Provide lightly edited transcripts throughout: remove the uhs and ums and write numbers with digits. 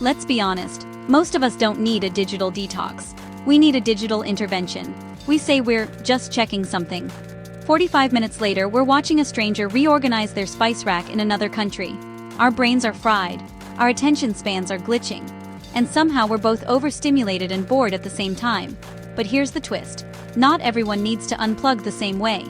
Let's be honest, most of us don't need a digital detox. We need a digital intervention. We say we're just checking something. 45 minutes later, we're watching a stranger reorganize their spice rack in another country. Our brains are fried, our attention spans are glitching, and somehow we're both overstimulated and bored at the same time. But here's the twist. Not everyone needs to unplug the same way.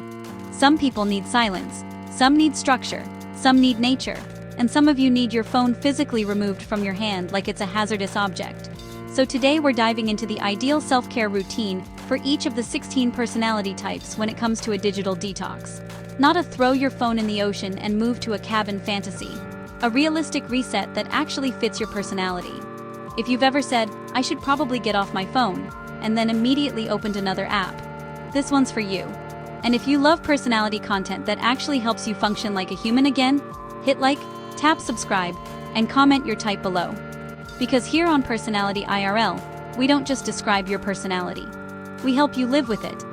Some people need silence, some need structure, some need nature, and some of you need your phone physically removed from your hand like it's a hazardous object. So today we're diving into the ideal self-care routine for each of the 16 personality types when it comes to a digital detox. Not a throw your phone in the ocean and move to a cabin fantasy. A realistic reset that actually fits your personality. If you've ever said, I should probably get off my phone, and then immediately opened another app, this one's for you. And if you love personality content that actually helps you function like a human again, hit like, tap subscribe, and comment your type below. Because here on Personality IRL, we don't just describe your personality. We help you live with it.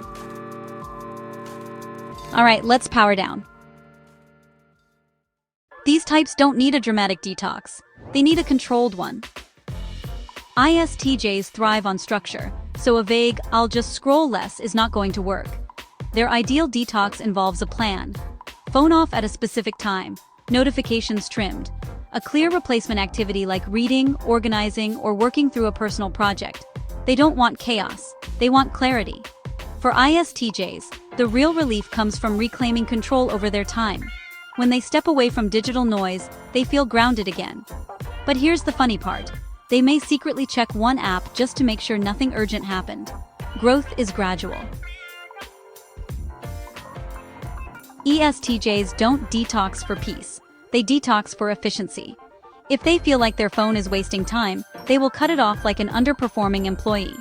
Alright, let's power down. These types don't need a dramatic detox. They need a controlled one. ISTJs thrive on structure, so a vague, I'll just scroll less is not going to work. Their ideal detox involves a plan. Phone off at a specific time, notifications trimmed, a clear replacement activity like reading, organizing, or working through a personal project. They don't want chaos, they want clarity. For ISTJs, the real relief comes from reclaiming control over their time. When they step away from digital noise, they feel grounded again. But here's the funny part. They may secretly check one app just to make sure nothing urgent happened. Growth is gradual. ESTJs don't detox for peace. They detox for efficiency. If they feel like their phone is wasting time, they will cut it off like an underperforming employee.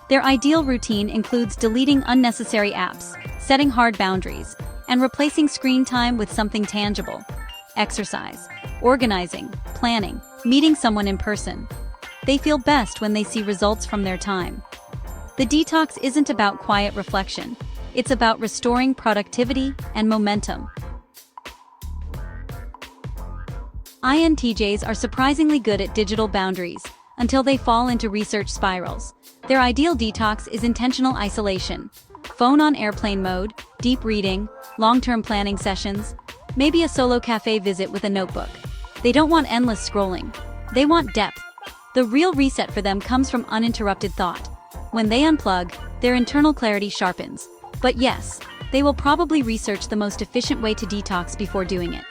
Their ideal routine includes deleting unnecessary apps, setting hard boundaries, and replacing screen time with something tangible. Exercise, organizing, planning, meeting someone in person. They feel best when they see results from their time. The detox isn't about quiet reflection. It's about restoring productivity and momentum. INTJs are surprisingly good at digital boundaries until they fall into research spirals. Their ideal detox is intentional isolation. Phone on airplane mode, deep reading, long-term planning sessions, maybe a solo cafe visit with a notebook. They don't want endless scrolling. They want depth. The real reset for them comes from uninterrupted thought. When they unplug, their internal clarity sharpens. But yes, they will probably research the most efficient way to detox before doing it.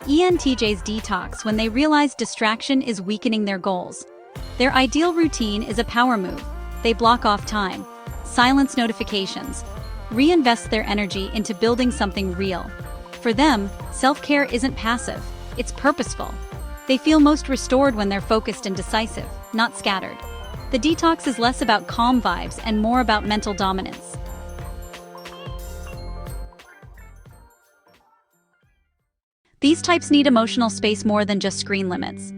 ENTJs detox when they realize distraction is weakening their goals. Their ideal routine is a power move. They block off time, silence notifications, reinvest their energy into building something real. For them, self-care isn't passive, it's purposeful. They feel most restored when they're focused and decisive, not scattered. The detox is less about calm vibes and more about mental dominance. These types need emotional space more than just screen limits.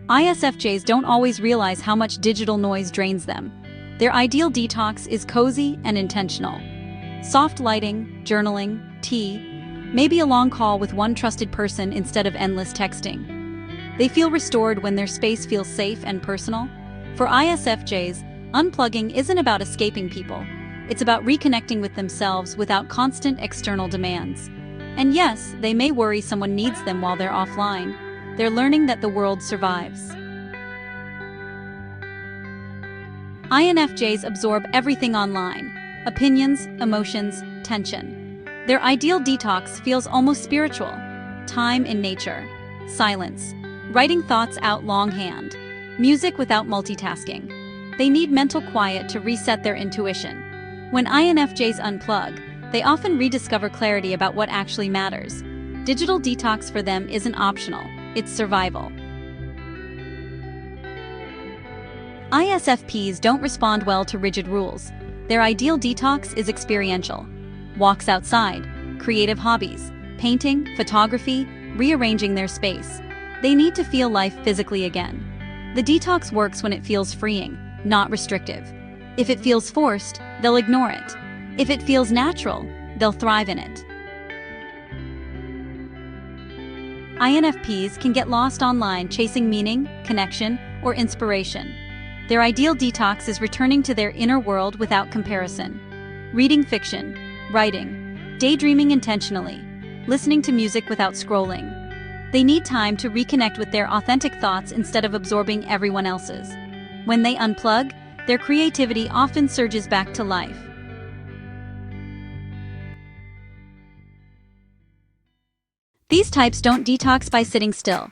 ISFJs don't always realize how much digital noise drains them. Their ideal detox is cozy and intentional. Soft lighting, journaling, tea, maybe a long call with one trusted person instead of endless texting. They feel restored when their space feels safe and personal. For ISFJs, unplugging isn't about escaping people. It's about reconnecting with themselves without constant external demands. And yes, they may worry someone needs them while they're offline. They're learning that the world survives. INFJs absorb everything online: opinions, emotions, tension. Their ideal detox feels almost spiritual. Time in nature, silence, writing thoughts out longhand, music without multitasking. They need mental quiet to reset their intuition. When INFJs unplug, they often rediscover clarity about what actually matters. Digital detox for them isn't optional, it's survival. ISFPs don't respond well to rigid rules. Their ideal detox is experiential. Walks outside, creative hobbies, painting, photography, rearranging their space. They need to feel life physically again. The detox works when it feels freeing, not restrictive. If it feels forced, they'll ignore it. If it feels natural, they'll thrive in it. INFPs can get lost online chasing meaning, connection, or inspiration. Their ideal detox is returning to their inner world without comparison. Reading fiction, writing, daydreaming intentionally, listening to music without scrolling. They need time to reconnect with their authentic thoughts instead of absorbing everyone else's. When they unplug, their creativity often surges back to life. These types don't detox by sitting still.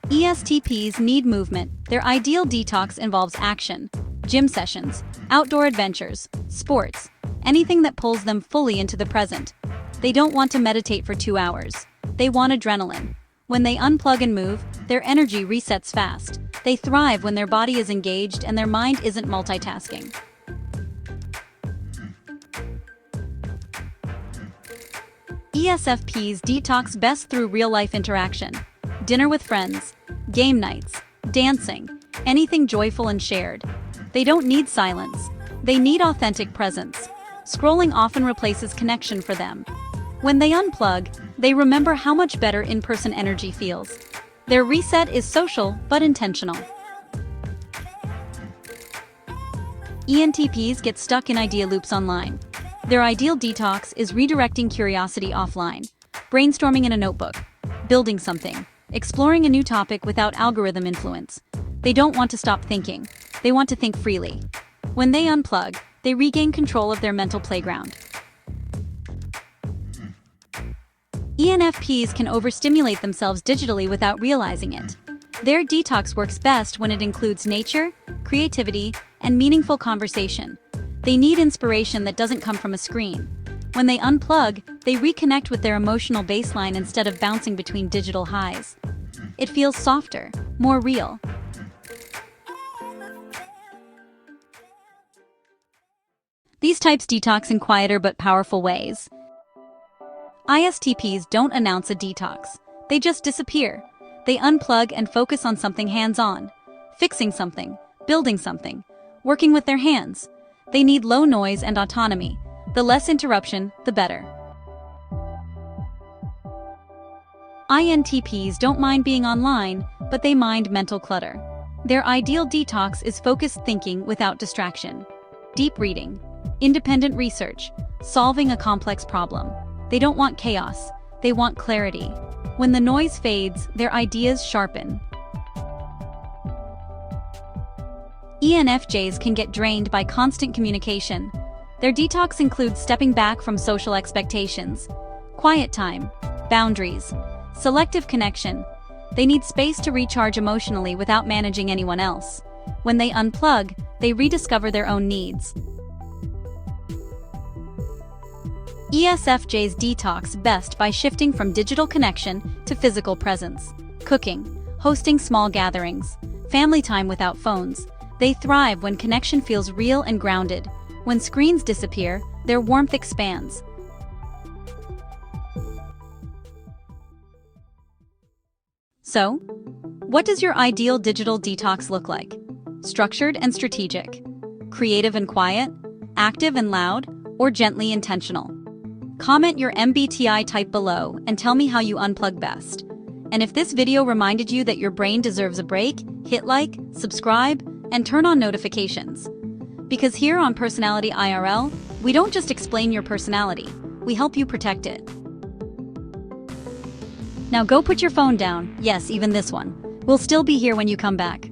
ESTPs need movement. Their ideal detox involves action, gym sessions, outdoor adventures, sports, anything that pulls them fully into the present. They don't want to meditate for 2 hours. They want adrenaline. When they unplug and move, their energy resets fast. They thrive when their body is engaged and their mind isn't multitasking. ESFPs detox best through real-life interaction. Dinner with friends, game nights, dancing, anything joyful and shared. They don't need silence. They need authentic presence. Scrolling often replaces connection for them. When they unplug, they remember how much better in-person energy feels. Their reset is social but intentional. ENTPs get stuck in idea loops online. Their ideal detox is redirecting curiosity offline, brainstorming in a notebook, building something, exploring a new topic without algorithm influence. They don't want to stop thinking. They want to think freely. When they unplug, they regain control of their mental playground. ENFPs can overstimulate themselves digitally without realizing it. Their detox works best when it includes nature, creativity, and meaningful conversation. They need inspiration that doesn't come from a screen. When they unplug, they reconnect with their emotional baseline instead of bouncing between digital highs. It feels softer, more real. These types detox in quieter but powerful ways. ISTPs don't announce a detox. They just disappear. They unplug and focus on something hands-on. Fixing something, building something, working with their hands. They need low noise and autonomy. The less interruption, the better. INTPs don't mind being online, but they mind mental clutter. Their ideal detox is focused thinking without distraction. Deep reading, independent research, solving a complex problem. They don't want chaos, they want clarity. When the noise fades, their ideas sharpen. ENFJs can get drained by constant communication. Their detox includes stepping back from social expectations, quiet time, boundaries, selective connection. They need space to recharge emotionally without managing anyone else. When they unplug, they rediscover their own needs. ESFJs detox best by shifting from digital connection to physical presence. Cooking, hosting small gatherings, family time without phones. They thrive when connection feels real and grounded. When screens disappear, their warmth expands. So, what does your ideal digital detox look like? Structured and strategic, creative and quiet, active and loud, or gently intentional? Comment your MBTI type below and tell me how you unplug best. And if this video reminded you that your brain deserves a break, hit like, subscribe, and turn on notifications. Because here on Personality IRL, we don't just explain your personality, we help you protect it. Now go put your phone down, yes, even this one. We'll still be here when you come back.